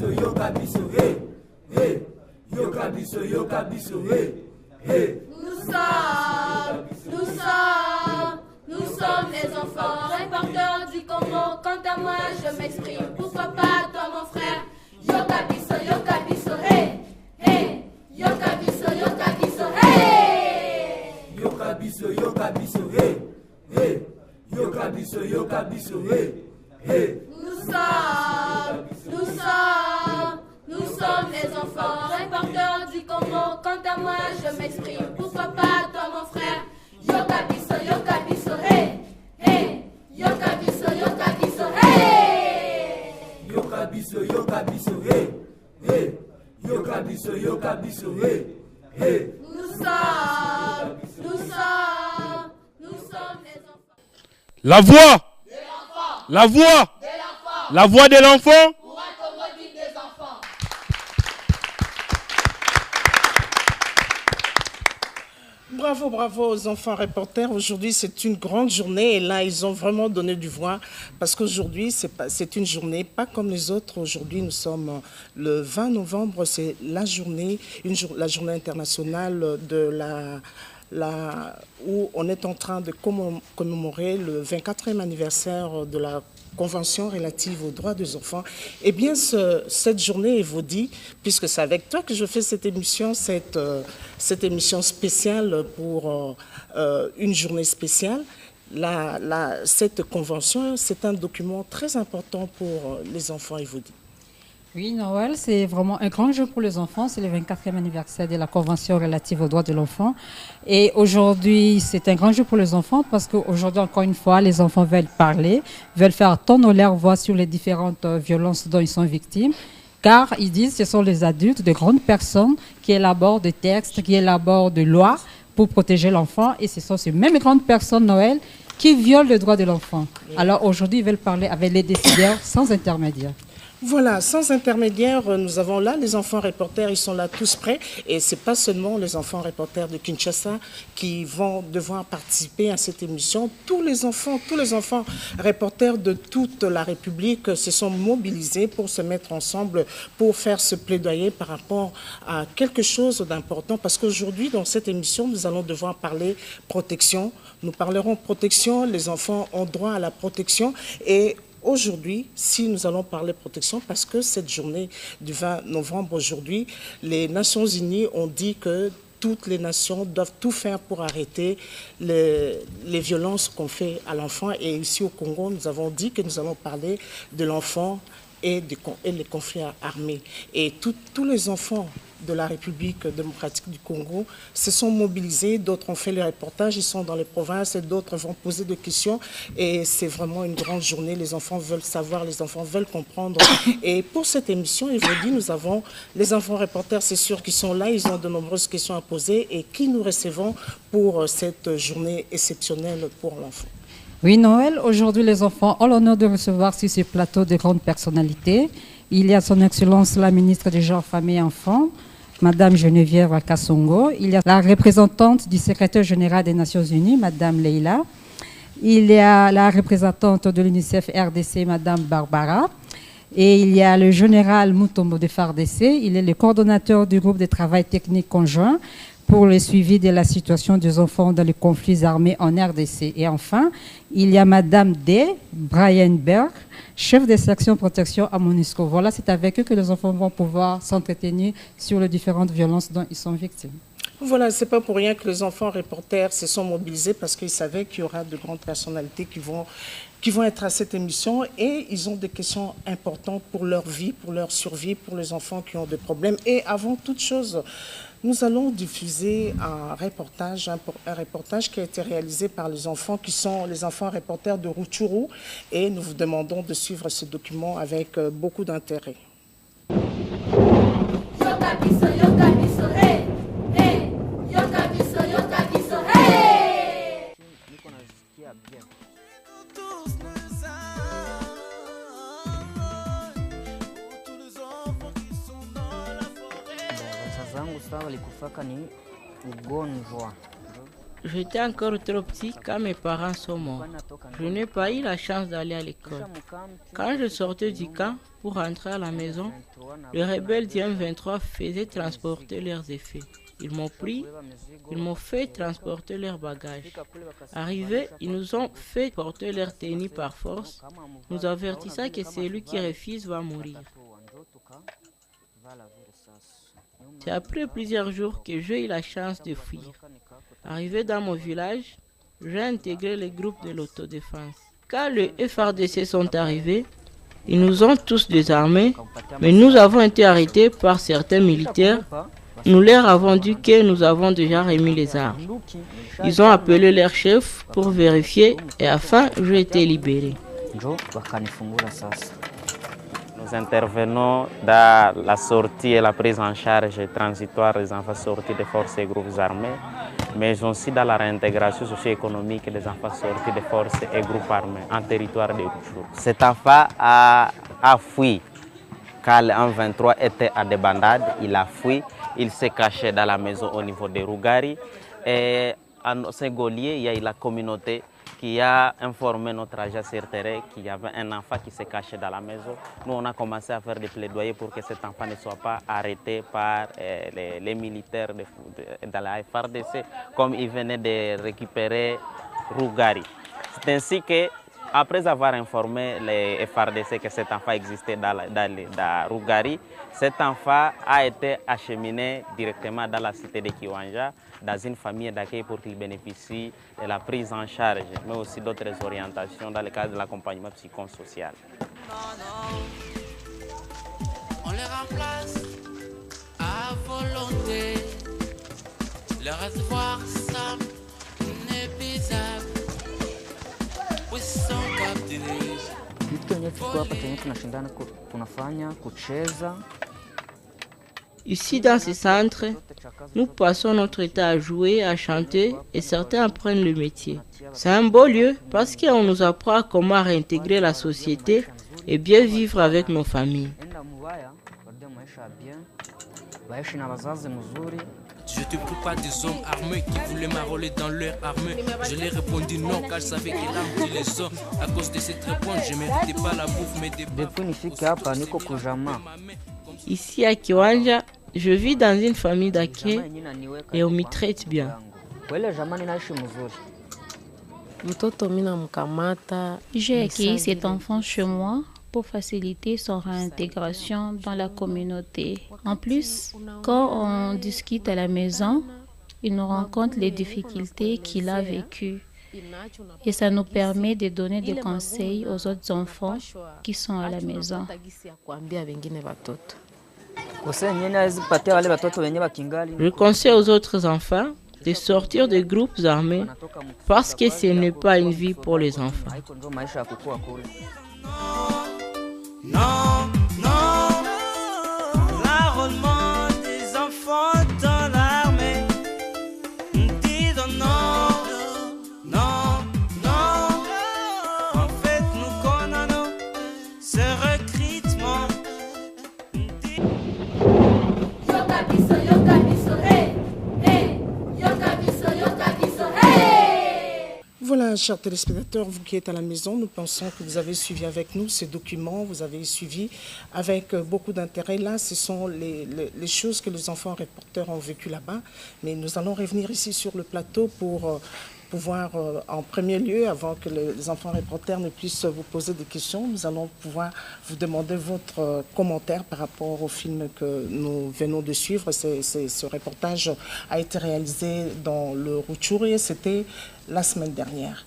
Nous sommes les enfants reporters du Congo. Quant à moi, je m'exprime. Pourquoi pas toi, mon frère? Yoka biso, hey, hey. Yoka biso, hey. Yoka biso, hey, hey. Yoka biso, hey, hey. Nous sommes les enfants reporters du Congo. Quant à moi, je m'exprime. Pourquoi pas toi, mon frère? Yoka biso, hey, hey. Yoka biso, hey. Yoka biso, hey, hey. Yoka biso, hey, hey. Nous sommes les enfants. La voix de l'enfant Pour un Congo digne des enfants. Bravo aux enfants reporters. Aujourd'hui, c'est une grande journée et là, ils ont vraiment donné du voix parce qu'aujourd'hui, c'est une journée pas comme les autres. Aujourd'hui, nous sommes le 20 novembre, c'est la journée internationale de où on est en train de commémorer le 24e anniversaire de la Convention relative aux droits des enfants. Eh bien, cette journée vous dit, puisque c'est avec toi que je fais cette émission spéciale pour une journée spéciale, cette convention, c'est un document très important pour les enfants, il vous dit. Oui, Noël, c'est vraiment un grand jour pour les enfants. C'est le 24e anniversaire de la Convention relative aux droits de l'enfant. Et aujourd'hui, c'est un grand jour pour les enfants parce qu'aujourd'hui, encore une fois, les enfants veulent parler, veulent faire entendre leur voix sur les différentes violences dont ils sont victimes. Car ils disent que ce sont les adultes, de grandes personnes qui élaborent des textes, qui élaborent des lois pour protéger l'enfant. Et ce sont ces mêmes grandes personnes, Noël, qui violent le droit de l'enfant. Alors aujourd'hui, ils veulent parler avec les décideurs sans intermédiaire. Voilà, sans intermédiaire, nous avons là les enfants reporters, ils sont là tous prêts. Et ce n'est pas seulement les enfants reporters de Kinshasa qui vont devoir participer à cette émission. Tous les enfants reporters de toute la République se sont mobilisés pour se mettre ensemble, pour faire ce plaidoyer par rapport à quelque chose d'important. Parce qu'aujourd'hui, dans cette émission, nous allons devoir parler protection. Nous parlerons protection, les enfants ont droit à la protection. Et aujourd'hui, si nous allons parler protection, parce que cette journée du 20 novembre, aujourd'hui, les Nations Unies ont dit que toutes les nations doivent tout faire pour arrêter les violences qu'on fait à l'enfant. Et ici au Congo, nous avons dit que nous allons parler de l'enfant et les conflits armés. Et tous les enfants de la République démocratique du Congo se sont mobilisés, d'autres ont fait les reportages, ils sont dans les provinces et d'autres vont poser des questions et c'est vraiment une grande journée, les enfants veulent savoir, les enfants veulent comprendre et pour cette émission, il vous dit, nous avons les enfants reporters, c'est sûr qu'ils sont là, ils ont de nombreuses questions à poser et qui nous recevons pour cette journée exceptionnelle pour l'enfant. Oui, Noël, aujourd'hui les enfants ont l'honneur de recevoir sur ce plateau de grandes personnalités. Il y a son Excellence la ministre des Genres, Famille et Enfants, Madame Geneviève Kassongo. Il y a la représentante du secrétaire général des Nations Unies, Madame Leila. Il y a la représentante de l'UNICEF RDC, Madame Barbara. Et il y a le général Mutombo de FARDC. Il est le coordonnateur du groupe de travail technique conjoint pour le suivi de la situation des enfants dans les conflits armés en RDC. Et enfin, il y a Madame D. Brian Berg, chef de section protection à MONUSCO. Voilà, c'est avec eux que les enfants vont pouvoir s'entretenir sur les différentes violences dont ils sont victimes. Voilà, c'est pas pour rien que les enfants reporters se sont mobilisés parce qu'ils savaient qu'il y aura de grandes personnalités qui vont être à cette émission et ils ont des questions importantes pour leur vie, pour leur survie, pour les enfants qui ont des problèmes. Et avant toute chose, nous allons diffuser un reportage qui a été réalisé par les enfants qui sont les enfants reporters de Rutshuru et nous vous demandons de suivre ce document avec beaucoup d'intérêt. Zangu sawa walikufaka ni ugonjwa J'étais encore trop petit quand mes parents sont morts. Je n'ai pas eu la chance d'aller à l'école. Quand je sortais du camp pour rentrer à la maison, les rebelles du M23 faisaient transporter leurs effets. Ils m'ont pris, ils m'ont fait transporter leurs bagages. Arrivés, ils nous ont fait porter leurs tennis par force, nous avertissant que celui qui refuse va mourir. C'est après plusieurs jours que j'ai eu la chance de fuir. Arrivé dans mon village, j'ai intégré le groupe de l'autodéfense. Quand les FARDC sont arrivés, ils nous ont tous désarmés, mais nous avons été arrêtés par certains militaires. Nous leur avons dit que nous avons déjà remis les armes. Ils ont appelé leur chef pour vérifier et enfin j'ai été libéré. Nous intervenons dans la sortie et la prise en charge transitoire des enfants sortis des forces et groupes armés, mais aussi dans la réintégration socio-économique des enfants sortis des forces et groupes armés en territoire de Rutshuru. Cet enfant a fui. Quand le M23 était à des bandades, il a fui. Il s'est caché dans la maison au niveau de Rugari. Et à Saint-Gaulier, il y a eu la communauté qui a informé notre agent sur terrain qu'il y avait un enfant qui s'est caché dans la maison. Nous, on a commencé à faire des plaidoyers pour que cet enfant ne soit pas arrêté par les militaires de la FARDC, comme ils venaient de récupérer Rugari. C'est ainsi que, après avoir informé les FARDC que cet enfant existait dans Rugari, cet enfant a été acheminé directement dans la cité de Kiwanja, dans une famille d'accueil pour qu'il bénéficie de la prise en charge, mais aussi d'autres orientations dans le cadre de l'accompagnement psychosocial. On les remplace à volonté. Le réservoir simple n'est bizarre. We sont captivés. Ici, dans ce centre, nous passons notre temps à jouer, à chanter et certains apprennent le métier. C'est un beau lieu parce qu'on nous apprend comment réintégrer la société et bien vivre avec nos familles. Je te prie pas des hommes armés qui voulaient m'enrôler dans leur armée. Je leur ai répondu non car je savais que l'âme dit les hommes. À cause de cette réponse, je ne méritais pas la bouffe mais des Ici à Kiwanja, je vis dans une famille d'accueil et on m'y traite bien. J'ai accueilli cet enfant chez moi pour faciliter son réintégration dans la communauté. En plus, quand on discute à la maison, il nous raconte les difficultés qu'il a vécues. Et ça nous permet de donner des conseils aux autres enfants qui sont à la maison. Je conseille aux autres enfants de sortir des groupes armés parce que ce n'est pas une vie pour les enfants. Non, non, l'enrôlement des enfants dans l'armée. Disons non, non, non. En fait, nous condamnons ce recrutement. Yokabiso, yokabiso, hey, hey, yokabiso, yokabiso, hey. Voilà, chers téléspectateurs, vous qui êtes à la maison, nous pensons que vous avez suivi avec nous ces documents, vous avez suivi avec beaucoup d'intérêt. Là, ce sont les choses que les enfants reporters ont vécues là-bas. Mais nous allons revenir ici sur le plateau pour pouvoir, en premier lieu, avant que les enfants reporters ne puissent vous poser des questions, nous allons pouvoir vous demander votre commentaire par rapport au film que nous venons de suivre. Ce reportage a été réalisé dans le Rutshuru, c'était la semaine dernière.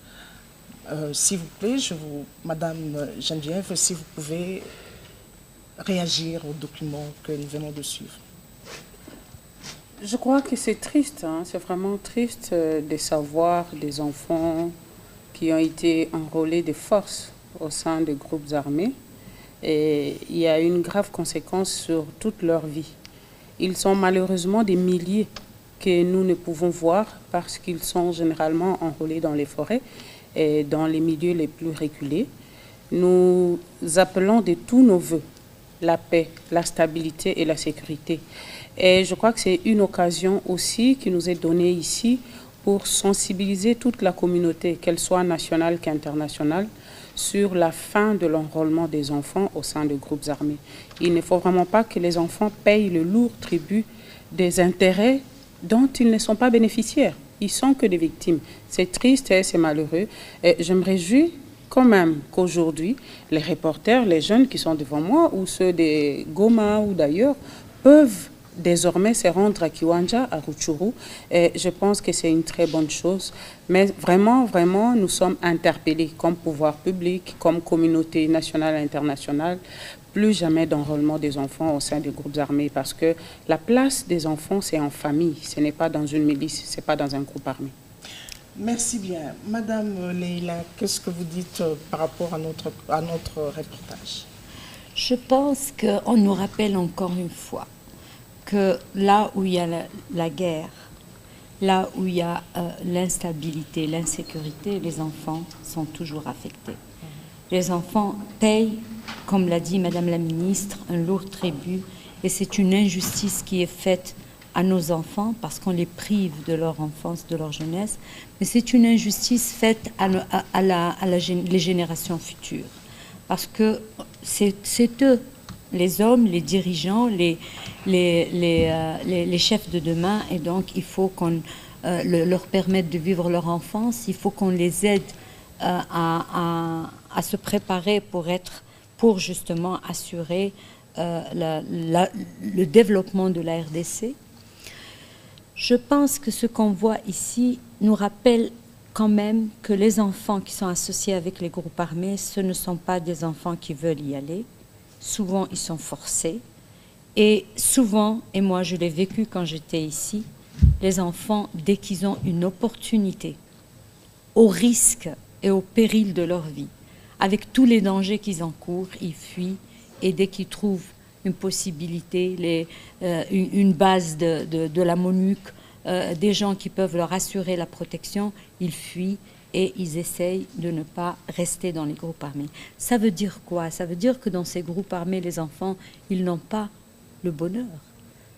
S'il vous plaît, Madame Geneviève, si vous pouvez réagir aux documents que nous venons de suivre. Je crois que c'est triste, hein? C'est vraiment triste de savoir des enfants qui ont été enrôlés de force au sein des groupes armés. Et il y a une grave conséquence sur toute leur vie. Ils sont malheureusement des milliers que nous ne pouvons voir parce qu'ils sont généralement enrôlés dans les forêts et dans les milieux les plus reculés. Nous appelons de tous nos voeux la paix, la stabilité et la sécurité. Et je crois que c'est une occasion aussi qui nous est donnée ici pour sensibiliser toute la communauté, qu'elle soit nationale qu'internationale, sur la fin de l'enrôlement des enfants au sein des groupes armés. Il ne faut vraiment pas que les enfants payent le lourd tribut des intérêts dont ils ne sont pas bénéficiaires. Ils ne sont que des victimes. C'est triste et c'est malheureux. Et je me réjouis quand même qu'aujourd'hui, les reporters, les jeunes qui sont devant moi, ou ceux des Goma ou d'ailleurs, peuvent désormais se rendre à Kiwanja, à Rutshuru, et je pense que c'est une très bonne chose. Mais vraiment, vraiment, nous sommes interpellés comme pouvoir public, comme communauté nationale et internationale, plus jamais d'enrôlement des enfants au sein des groupes armés, parce que la place des enfants, c'est en famille, ce n'est pas dans une milice, ce n'est pas dans un groupe armé. Merci bien. Madame Leila, qu'est-ce que vous dites par rapport à notre reportage? Je pense qu'on nous rappelle encore une fois que là où il y a la guerre, là où il y a l'instabilité, l'insécurité, les enfants sont toujours affectés. Les enfants payent, comme l'a dit Madame la Ministre, un lourd tribut, et c'est une injustice qui est faite à nos enfants parce qu'on les prive de leur enfance, de leur jeunesse, mais c'est une injustice faite les générations futures, parce que c'est eux, les hommes, les dirigeants, les chefs de demain, et donc il faut qu'on leur permette de vivre leur enfance, il faut qu'on les aide à se préparer pour justement assurer le développement de la RDC. Je pense que ce qu'on voit ici nous rappelle quand même que les enfants qui sont associés avec les groupes armés, ce ne sont pas des enfants qui veulent y aller. Souvent, ils sont forcés. Et souvent, et moi je l'ai vécu quand j'étais ici, les enfants, dès qu'ils ont une opportunité, au risque et au péril de leur vie, avec tous les dangers qu'ils encourent, ils fuient. Et dès qu'ils trouvent une possibilité, une base de la MONUC, des gens qui peuvent leur assurer la protection, ils fuient et ils essayent de ne pas rester dans les groupes armés. Ça veut dire quoi? Ça veut dire que dans ces groupes armés, les enfants, ils n'ont pas le bonheur.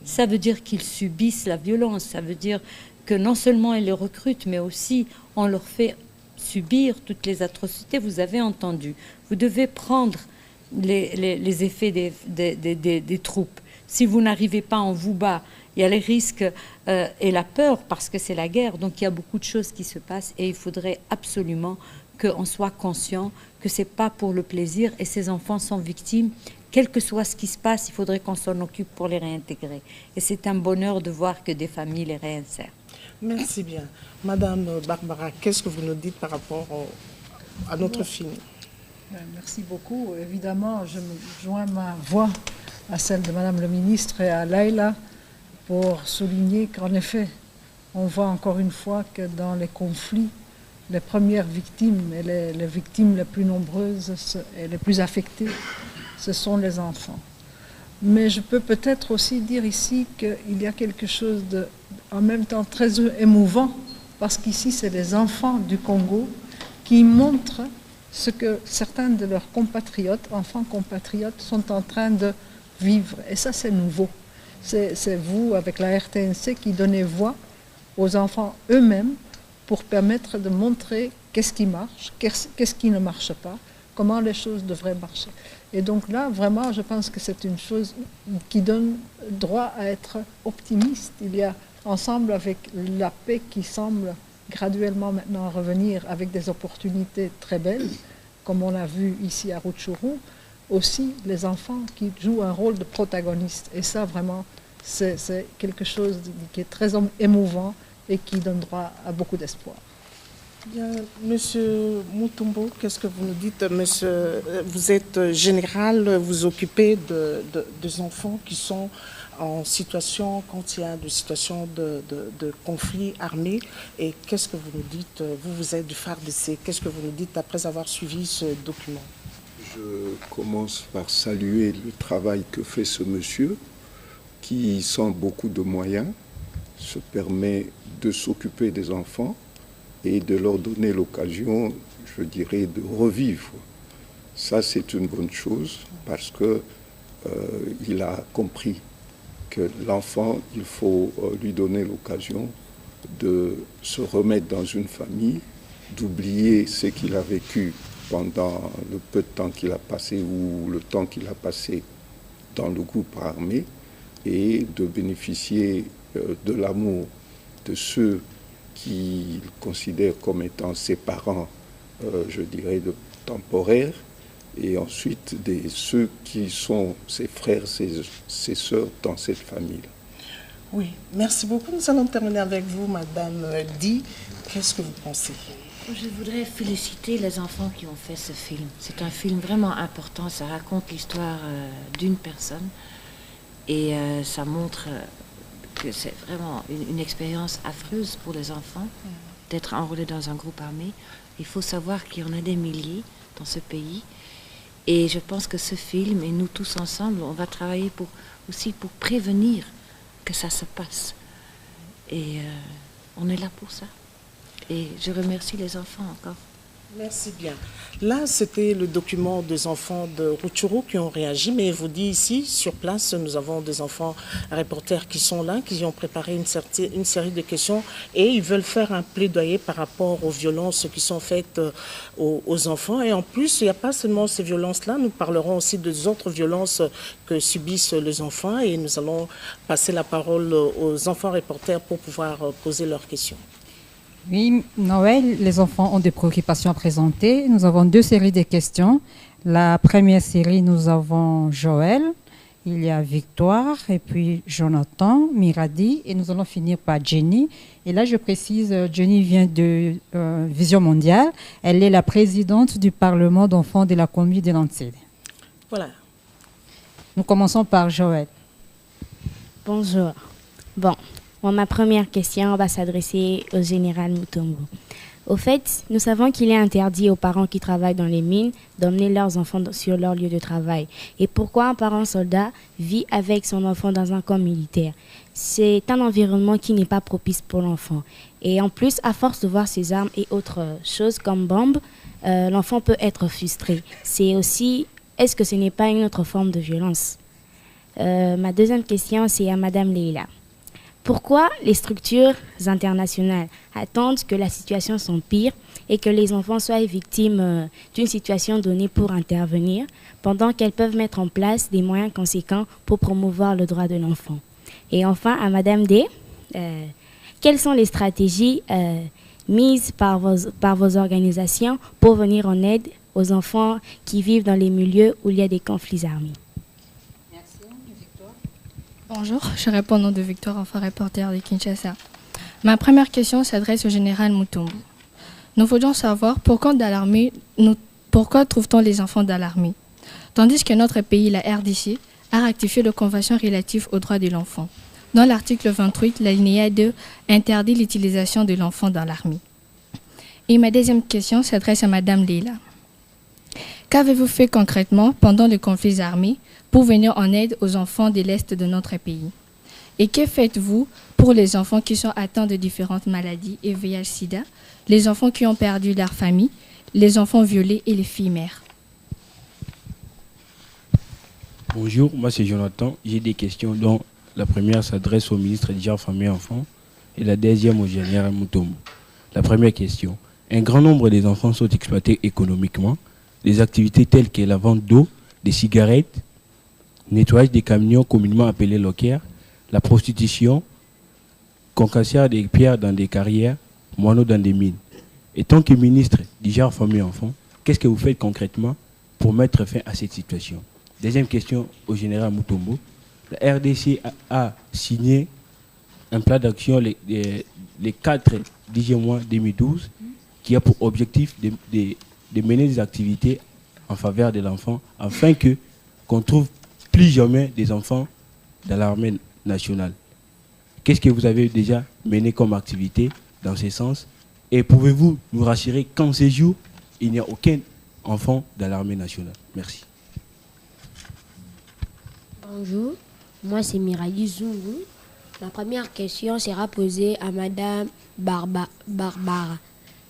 Ça veut dire qu'ils subissent la violence. Ça veut dire que non seulement ils les recrutent, mais aussi on leur fait subir toutes les atrocités. Vous avez entendu. Vous devez prendre les effets des troupes. Si vous n'arrivez pas, on vous bat. Il y a les risques et la peur parce que c'est la guerre. Donc il y a beaucoup de choses qui se passent et il faudrait absolument qu'on soit conscient que ce n'est pas pour le plaisir et ces enfants sont victimes. Quel que soit ce qui se passe, il faudrait qu'on s'en occupe pour les réintégrer. Et c'est un bonheur de voir que des familles les réinsèrent. Merci bien. Madame Barbara, qu'est-ce que vous nous dites par rapport à notre film? Merci beaucoup. Évidemment, je me joins ma voix à celle de Madame le ministre et à Leila pour souligner qu'en effet, on voit encore une fois que dans les conflits, les premières victimes et les victimes les plus nombreuses et les plus affectées, ce sont les enfants. Mais je peux peut-être aussi dire ici qu'il y a quelque chose de, en même temps, très émouvant, parce qu'ici, c'est les enfants du Congo qui montrent ce que certains de leurs compatriotes, enfants compatriotes, sont en train de vivre. Et ça, c'est nouveau. C'est vous, avec la RTNC, qui donnez voix aux enfants eux-mêmes pour permettre de montrer qu'est-ce qui marche, qu'est-ce qui ne marche pas, comment les choses devraient marcher. Et donc là, vraiment, je pense que c'est une chose qui donne droit à être optimiste. Il y a, ensemble avec la paix qui semble graduellement maintenant revenir avec des opportunités très belles, comme on a vu ici à Rutshuru, aussi les enfants qui jouent un rôle de protagoniste. Et ça, vraiment, c'est quelque chose qui est très émouvant et qui donne droit à beaucoup d'espoir. Bien, Monsieur Mutombo, qu'est-ce que vous nous dites? Monsieur, vous êtes général, vous occupez des enfants qui sont en situation, quand il y a des situations de conflit armé. Et qu'est-ce que vous nous dites? Vous êtes du FARDC. Qu'est-ce que vous nous dites après avoir suivi ce document? Je commence par saluer le travail que fait ce monsieur qui, sans beaucoup de moyens, se permet de s'occuper des enfants et de leur donner l'occasion, je dirais, de revivre. Ça, c'est une bonne chose parce qu'il a compris que l'enfant, il faut lui donner l'occasion de se remettre dans une famille, d'oublier ce qu'il a vécu pendant le peu de temps qu'il a passé ou le temps qu'il a passé dans le groupe armé et de bénéficier de l'amour de ceux qu'il considère comme étant ses parents, je dirais, temporaires, et ensuite ceux qui sont ses frères, ses sœurs dans cette famille. Oui, merci beaucoup. Nous allons terminer avec vous, Madame Di. Qu'est-ce que vous pensez? Je voudrais féliciter les enfants qui ont fait ce film. C'est un film vraiment important. Ça raconte l'histoire d'une personne et ça montre que c'est vraiment une expérience affreuse pour les enfants d'être enrôlés dans un groupe armé. Il faut savoir qu'il y en a des milliers dans ce pays. Et je pense que ce film, et nous tous ensemble, on va travailler aussi pour prévenir que ça se passe. Et on est là pour ça. Et je remercie les enfants encore. Merci bien. Là, c'était le document des enfants de Rutshuru qui ont réagi, mais vous dis ici, sur place, nous avons des enfants reporters qui sont là, qui ont préparé une série de questions et ils veulent faire un plaidoyer par rapport aux violences qui sont faites aux enfants. Et en plus, il n'y a pas seulement ces violences-là, nous parlerons aussi des autres violences que subissent les enfants et nous allons passer la parole aux enfants reporters pour pouvoir poser leurs questions. Oui, Noël, les enfants ont des préoccupations à présenter. Nous avons 2 séries de questions. La première série, nous avons Joël, il y a Victoire, et puis Jonathan, Miradi, et nous allons finir par Jenny. Et là, je précise, Jenny vient de Vision Mondiale. Elle est la présidente du Parlement d'enfants de la commune de Nantes. Voilà. Nous commençons par Joël. Bonjour. Ma première question va s'adresser au général Mutombo. Au fait, nous savons qu'il est interdit aux parents qui travaillent dans les mines d'emmener leurs enfants sur leur lieu de travail. Et pourquoi un parent soldat vit avec son enfant dans un camp militaire? C'est un environnement qui n'est pas propice pour l'enfant. Et en plus, à force de voir ces armes et autres choses comme bombes, l'enfant peut être frustré. C'est aussi, est-ce que ce n'est pas une autre forme de violence? Ma deuxième question, c'est à Madame Leila. Pourquoi les structures internationales attendent que la situation s'empire et que les enfants soient victimes d'une situation donnée pour intervenir, pendant qu'elles peuvent mettre en place des moyens conséquents pour promouvoir le droit de l'enfant? Et enfin, à Madame D, quelles sont les stratégies mises par vos organisations pour venir en aide aux enfants qui vivent dans les milieux où il y a des conflits armés? Bonjour, je réponds au nom de Victoire, enfant reporter de Kinshasa. Ma première question s'adresse au général Mutombo. Nous voulions savoir pourquoi trouve-t-on les enfants dans l'armée, tandis que notre pays, la RDC, a ratifié la Convention relative aux droits de l'enfant. Dans l'article 28, l'alinéa 2 interdit l'utilisation de l'enfant dans l'armée. Et ma deuxième question s'adresse à Madame Leila. Qu'avez-vous fait concrètement pendant les conflits armés pour venir en aide aux enfants de l'Est de notre pays? Et que faites-vous pour les enfants qui sont atteints de différentes maladies et VIH-Sida, les enfants qui ont perdu leur famille, les enfants violés et les filles mères? Bonjour, moi c'est Jonathan. J'ai des questions dont la première s'adresse au ministre des Genres, Familles et Enfants et la deuxième au général Mutombo. La première question. Un grand nombre des enfants sont exploités économiquement. Des activités telles que la vente d'eau, des cigarettes, nettoyage des camions communément appelés lockers, la prostitution, concassage des pierres dans des carrières, moineaux dans des mines. Et tant que ministre du Genre, Famille et Enfants, qu'est-ce que vous faites concrètement pour mettre fin à cette situation? Deuxième question au général Mutombo. La RDC a signé un plan d'action les 4-10 mois 2012 qui a pour objectif de mener des activités en faveur de l'enfant afin qu'on trouve plus jamais des enfants dans l'armée nationale. Qu'est-ce que vous avez déjà mené comme activité dans ce sens? Et pouvez-vous nous rassurer qu'en ces jours, il n'y a aucun enfant dans l'armée nationale? Merci. Bonjour, moi c'est Miradi Zungu. Ma première question sera posée à Madame Barbara.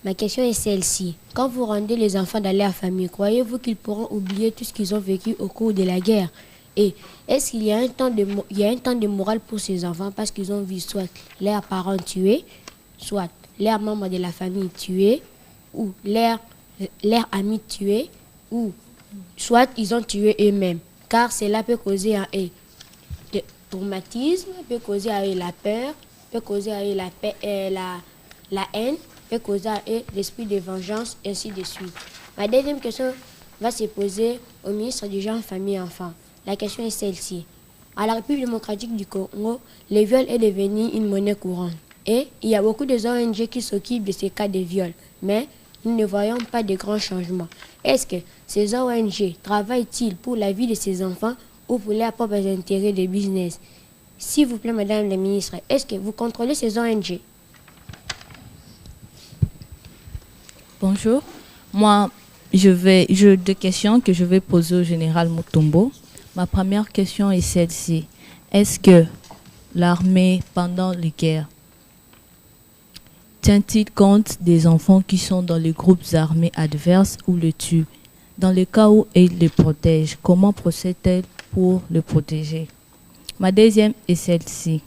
Ma question est celle-ci. Quand vous rendez les enfants dans leur famille, croyez-vous qu'ils pourront oublier tout ce qu'ils ont vécu au cours de la guerre? Et est-ce qu'il y a un temps de morale pour ces enfants parce qu'ils ont vu soit leurs parents tués soit leurs membres de la famille tués, ou leurs amis tués, ou soit ils ont tué eux-mêmes, car cela peut causer un traumatisme, peut causer la peur, peut causer la haine, peut causer l'esprit de vengeance, et ainsi de suite. Ma deuxième question va se poser au ministre du Genre, Famille et Enfants. La question est celle-ci. À la République démocratique du Congo, le viol est devenu une monnaie courante. Et il y a beaucoup de ONG qui s'occupent de ces cas de viol. Mais nous ne voyons pas de grands changements. Est-ce que ces ONG travaillent-ils pour la vie de ces enfants ou pour leurs propres intérêts de business? S'il vous plaît, Madame la Ministre, est-ce que vous contrôlez ces ONG? Bonjour. Moi, j'ai deux questions que je vais poser au général Mutombo. Ma première question est celle-ci. Est-ce que l'armée, pendant les guerres, tient-il compte des enfants qui sont dans les groupes armés adverses ou le tuent? Dans le cas où elle les protège, comment procède-t-elle pour le protéger? Ma deuxième est celle-ci.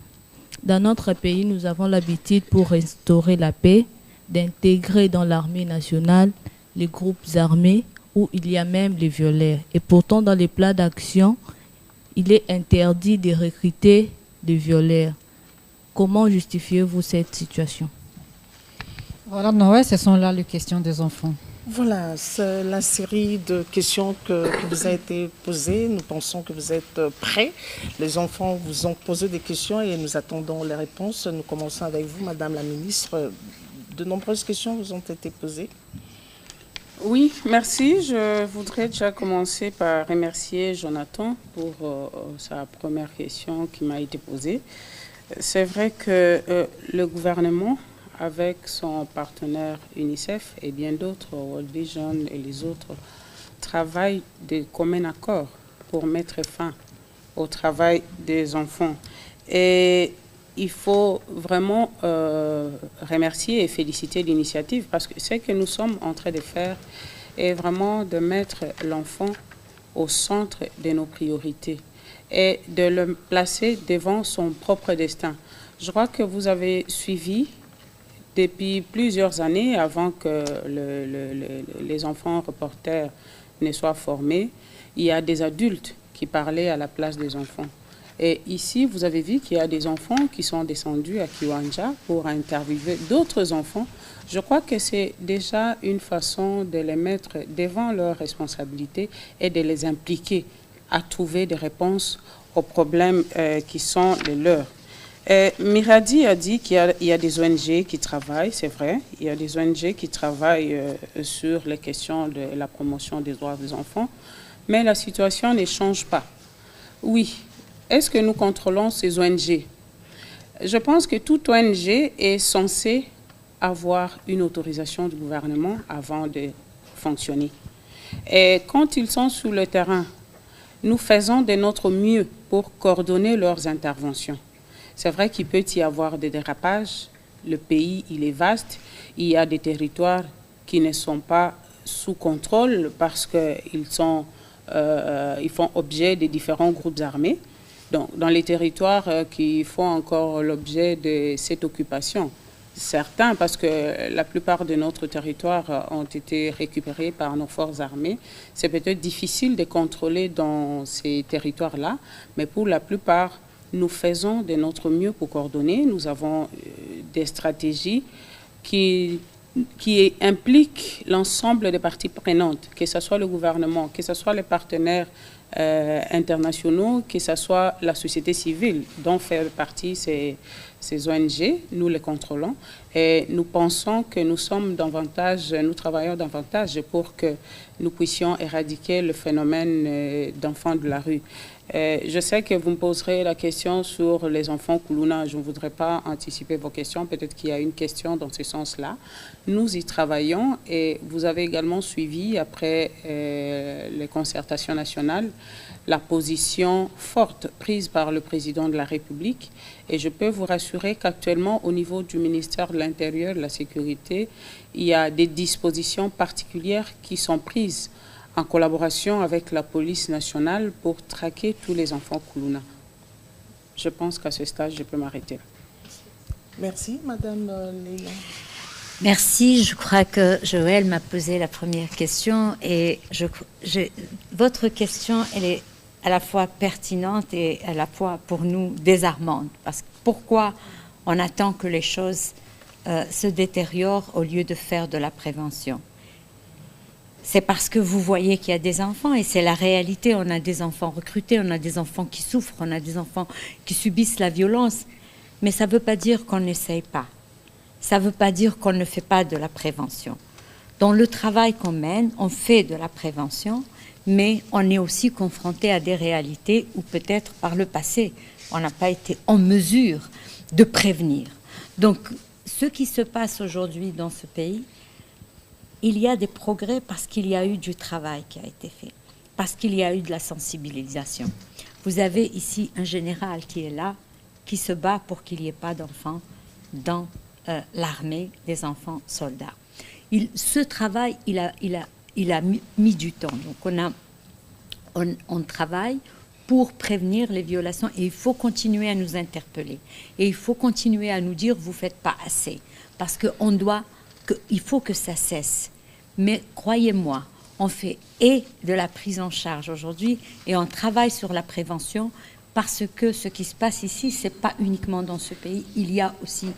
Dans notre pays, nous avons l'habitude, pour restaurer la paix, d'intégrer dans l'armée nationale les groupes armés où il y a même les violeurs. Et pourtant, dans les plans d'action, il est interdit de recruter des violeurs. Comment justifiez-vous cette situation? Voilà, Noé, ce sont là les questions des enfants. Voilà, c'est la série de questions qui vous a été posée. Nous pensons que vous êtes prêts. Les enfants vous ont posé des questions et nous attendons les réponses. Nous commençons avec vous, Madame la Ministre. De nombreuses questions vous ont été posées. Oui, merci. Je voudrais déjà commencer par remercier Jonathan pour sa première question qui m'a été posée. C'est vrai que le gouvernement, avec son partenaire UNICEF et bien d'autres, World Vision et les autres, travaillent de commun accord pour mettre fin au travail des enfants. Et il faut vraiment remercier et féliciter l'initiative, parce que ce que nous sommes en train de faire est vraiment de mettre l'enfant au centre de nos priorités et de le placer devant son propre destin. Je crois que vous avez suivi depuis plusieurs années, avant que les enfants reporters ne soient formés, il y a des adultes qui parlaient à la place des enfants. Et ici, vous avez vu qu'il y a des enfants qui sont descendus à Kiwanja pour interviewer d'autres enfants. Je crois que c'est déjà une façon de les mettre devant leurs responsabilités et de les impliquer à trouver des réponses aux problèmes qui sont les leurs. Miradi a dit qu'il y a des ONG qui travaillent, c'est vrai. Il y a des ONG qui travaillent sur les questions de la promotion des droits des enfants, mais la situation ne change pas. Oui. Est-ce que nous contrôlons ces ONG? Je pense que toute ONG est censée avoir une autorisation du gouvernement avant de fonctionner. Et quand ils sont sur le terrain, nous faisons de notre mieux pour coordonner leurs interventions. C'est vrai qu'il peut y avoir des dérapages. Le pays, il est vaste. Il y a des territoires qui ne sont pas sous contrôle parce qu'ils font objet de différents groupes armés. Donc, dans les territoires qui font encore l'objet de cette occupation, certains, parce que la plupart de notre territoire ont été récupérés par nos forces armées, c'est peut-être difficile de contrôler dans ces territoires-là, mais pour la plupart, nous faisons de notre mieux pour coordonner. Nous avons des stratégies qui impliquent l'ensemble des parties prenantes, que ce soit le gouvernement, que ce soit les partenaires internationaux, que ce soit la société civile dont fait partie ces ONG, nous les contrôlons et nous pensons que nous travaillons davantage pour que nous puissions éradiquer le phénomène d'enfants de la rue. Je sais que vous me poserez la question sur les enfants Kuluna. Je ne voudrais pas anticiper vos questions. Peut-être qu'il y a une question dans ce sens-là. Nous y travaillons et vous avez également suivi, après les concertations nationales, la position forte prise par le président de la République. Et je peux vous rassurer qu'actuellement, au niveau du ministère de l'Intérieur et de la Sécurité, il y a des dispositions particulières qui sont prises en collaboration avec la police nationale pour traquer tous les enfants Kuluna. Je pense qu'à ce stade, je peux m'arrêter. Merci, Madame Leila. Merci. Je crois que Joël m'a posé la première question et votre question, elle est à la fois pertinente et à la fois pour nous désarmante. Parce que pourquoi on attend que les choses se détériorent au lieu de faire de la prévention? C'est parce que vous voyez qu'il y a des enfants et c'est la réalité. On a des enfants recrutés, on a des enfants qui souffrent, on a des enfants qui subissent la violence. Mais ça ne veut pas dire qu'on n'essaye pas. Ça ne veut pas dire qu'on ne fait pas de la prévention. Dans le travail qu'on mène, on fait de la prévention, mais on est aussi confronté à des réalités où peut-être par le passé, on n'a pas été en mesure de prévenir. Donc, ce qui se passe aujourd'hui dans ce pays, il y a des progrès parce qu'il y a eu du travail qui a été fait, parce qu'il y a eu de la sensibilisation. Vous avez ici un général qui est là, qui se bat pour qu'il n'y ait pas d'enfants dans l'armée, des enfants soldats. Ce travail, il a mis du temps. Donc on travaille pour prévenir les violations et il faut continuer à nous interpeller. Et il faut continuer à nous dire, vous ne faites pas assez. Parce il faut que ça cesse. Mais croyez-moi, on fait de la prise en charge aujourd'hui et on travaille sur la prévention parce que ce qui se passe ici, ce n'est pas uniquement dans ce pays. Il y a aussi,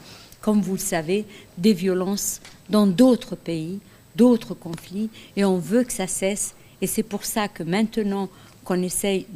comme vous le savez, des violences dans d'autres pays, d'autres conflits, et on veut que ça cesse. Et c'est pour ça que maintenant qu'on essaye